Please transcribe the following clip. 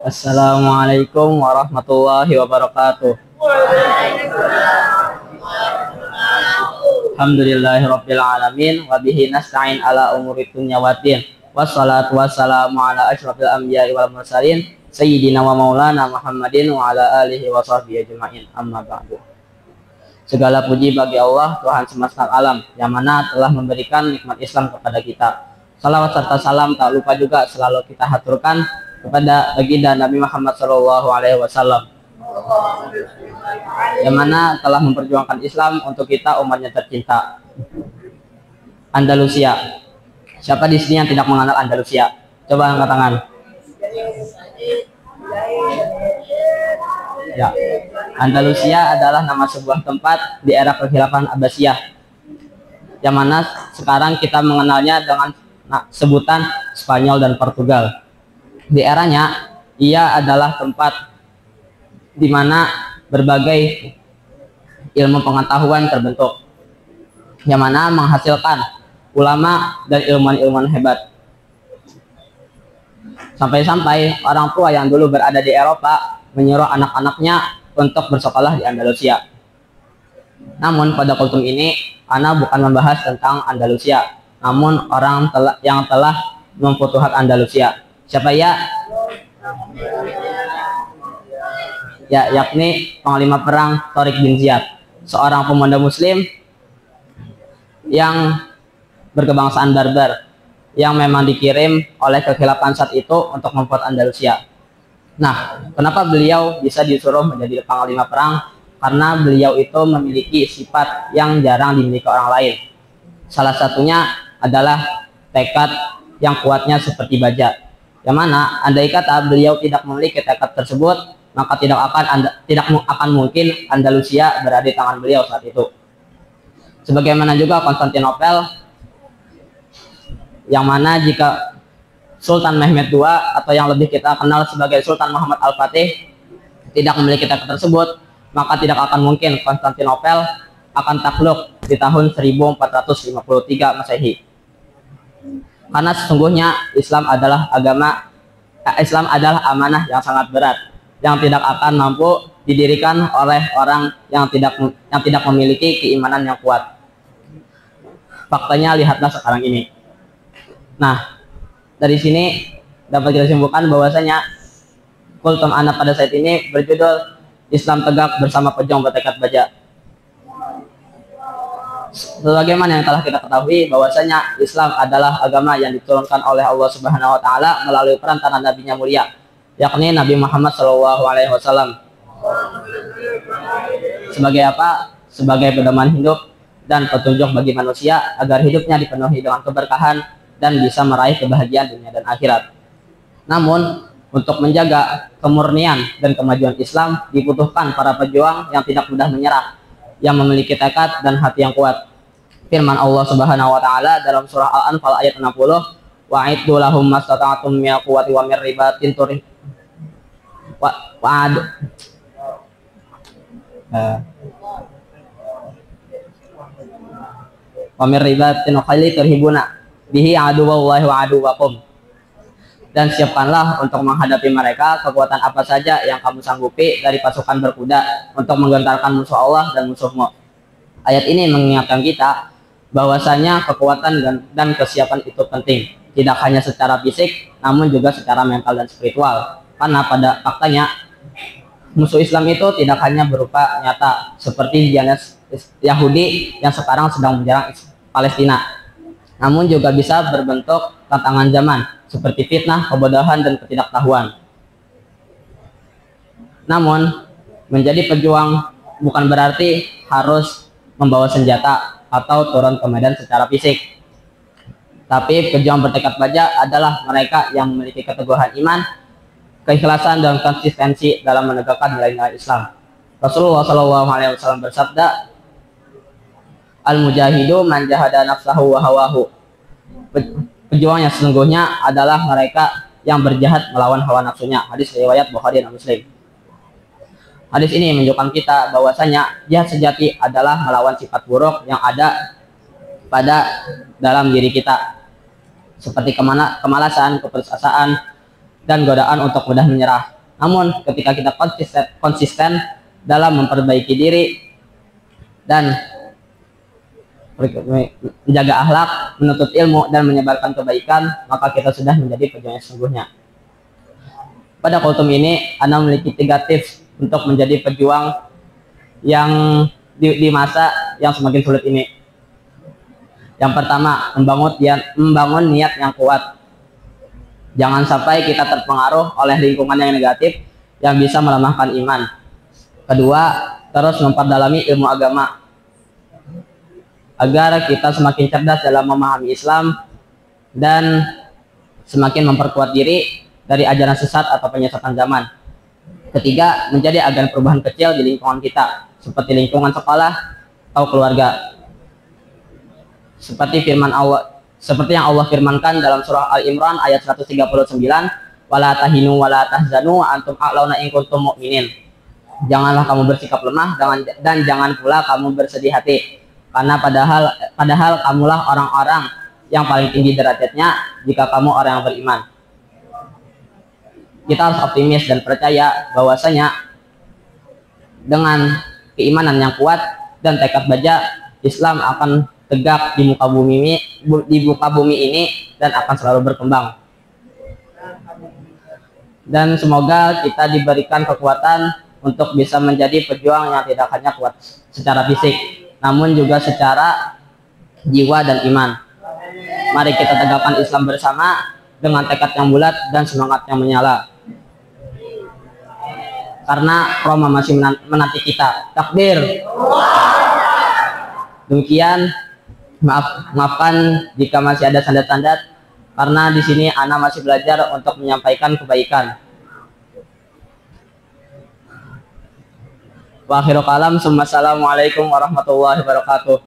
Assalamualaikum warahmatullahi wabarakatuh. Alhamdulillahirabbil alamin wa bihi nasta'in ala umuri dunya waddin. Wassalatu wassalamu ala asyrafil anbiya'i wal mursalin sayyidina wa maulana Muhammadin wa ala alihi wa sahbihi ajma'in. Amma ba'du. Segala puji bagi Allah, Tuhan semesta alam, yang mana telah memberikan nikmat Islam kepada kita. Salawat serta salam tak lupa juga selalu kita haturkan kepada baginda Nabi Muhammad SAW, yang mana telah memperjuangkan Islam untuk kita, umatnya tercinta. Andalusia. Siapa di sini yang tidak mengenal Andalusia? Coba angkat tangan. Ya, Andalusia adalah nama sebuah tempat di era kekhilafan Abbasiyah, yang mana sekarang kita mengenalnya dengan sebutan Spanyol dan Portugal. Di eranya, ia adalah tempat di mana berbagai ilmu pengetahuan terbentuk, yang mana menghasilkan ulama dan ilmuwan-ilmuwan hebat. Sampai-sampai orang tua yang dulu berada di Eropa menyuruh anak-anaknya untuk bersekolah di Andalusia. Namun pada kultum ini, Ana bukan membahas tentang Andalusia, namun orang yang telah memfutuhat Andalusia. Siapa ya? Ya, yakni panglima perang Tariq bin Ziyad, seorang pemuda muslim yang berkebangsaan Barbar, yang memang dikirim oleh kekhilafan saat itu untuk membuat Andalusia. Nah, kenapa beliau bisa disuruh menjadi panglima perang? Karena beliau itu memiliki sifat yang jarang dimiliki orang lain. Salah satunya adalah tekad yang kuatnya seperti baja, yang mana andai kata beliau tidak memiliki tekad tersebut, maka tidak akan mungkin Andalusia berada di tangan beliau saat itu. Sebagaimana juga Konstantinopel, yang mana jika Sultan Mehmed II atau yang lebih kita kenal sebagai Sultan Muhammad Al-Fatih tidak memiliki tekad tersebut, maka tidak akan mungkin Konstantinopel akan takluk di tahun 1453 Masehi. Karena sesungguhnya Islam adalah amanah yang sangat berat, yang tidak akan mampu didirikan oleh orang yang tidak memiliki keimanan yang kuat. Faktanya lihatlah sekarang ini. Nah, dari sini dapat kita simpulkan bahwasanya kultum Ana pada saat ini berjudul Islam Tegak Bersama Pejuang Bertekad Baja. Sebagaimana yang telah kita ketahui bahwasanya Islam adalah agama yang diturunkan oleh Allah Subhanahu wa taala melalui perantara nabinya mulia, yakni Nabi Muhammad SAW. Sebagai apa? Sebagai pedoman hidup dan petunjuk bagi manusia agar hidupnya dipenuhi dengan keberkahan dan bisa meraih kebahagiaan dunia dan akhirat. Namun, untuk menjaga kemurnian dan kemajuan Islam dibutuhkan para pejuang yang tidak mudah menyerah, yang memiliki tekad dan hati yang kuat. Firman Allah Subhanahu wa taala dalam surah Al-Anfal ayat 60, wa'iddu lahum mastata'tum min quwwati wa min ribatin turih wa min ribatin khayli turhibuna bihi aduwallahi wa aduwakum. Dan siapkanlah untuk menghadapi mereka kekuatan apa saja yang kamu sanggupi dari pasukan berkuda untuk menggentarkan musuh Allah dan musuhmu. Ayat ini mengingatkan kita bahwasanya kekuatan dan kesiapan itu penting, tidak hanya secara fisik namun juga secara mental dan spiritual. Karena pada faktanya musuh Islam itu tidak hanya berupa nyata seperti Zionis Yahudi yang sekarang sedang menyerang Palestina, namun juga bisa berbentuk tantangan zaman seperti fitnah, kebodohan, dan ketidaktahuan. Namun, menjadi pejuang bukan berarti harus membawa senjata atau turun ke medan secara fisik. Tapi pejuang bertekad baja adalah mereka yang memiliki keteguhan iman, keikhlasan, dan konsistensi dalam menegakkan nilai-nilai Islam. Rasulullah SAW bersabda, Al-mujahidu man jahada nafsahu wa hawahu. Pejuang yang sesungguhnya adalah mereka yang berjihad melawan hawa nafsunya. Hadis riwayat Bukhari dan Muslim. Hadis ini menunjukkan kita bahwasanya jihad sejati adalah melawan sifat buruk yang ada pada dalam diri kita, seperti kemalasan, keputusasaan, dan godaan untuk mudah menyerah. Namun ketika kita konsisten dalam memperbaiki diri dan menjaga akhlak, menuntut ilmu dan menyebarkan kebaikan, maka kita sudah menjadi pejuang yang sesungguhnya. Pada kultum ini, Anda memiliki 3 tips untuk menjadi pejuang yang di masa yang semakin sulit ini. Yang pertama, membangun niat yang kuat. Jangan sampai kita terpengaruh oleh lingkungan yang negatif yang bisa melemahkan iman. Kedua, terus memperdalami ilmu agama agar kita semakin cerdas dalam memahami Islam dan semakin memperkuat diri dari ajaran sesat atau penyesatan zaman. Ketiga, menjadi agen perubahan kecil di lingkungan kita, seperti lingkungan sekolah atau keluarga. Seperti yang Allah firmankan dalam surah Al-Imran ayat 139, wala tahinu wala tahzanu antum a'launa in kuntum mu'minin. Janganlah kamu bersikap lemah dan jangan pula kamu bersedih hati, karena padahal kamulah orang-orang yang paling tinggi derajatnya jika kamu orang yang beriman. Kita harus optimis dan percaya bahwasanya dengan keimanan yang kuat dan tekad baja, Islam akan tegak di muka bumi ini dan akan selalu berkembang. Dan semoga kita diberikan kekuatan untuk bisa menjadi pejuang yang tidak hanya kuat secara fisik, namun juga secara jiwa dan iman. Mari kita tegakkan Islam bersama dengan tekad yang bulat dan semangat yang menyala. Karena Roma masih menanti kita. Takbir. Demikian, maafkan jika masih ada sandat-sandat, karena di sini Ana masih belajar untuk menyampaikan kebaikan. Wa akhiru kalam, assalamualaikum warahmatullahi wabarakatuh.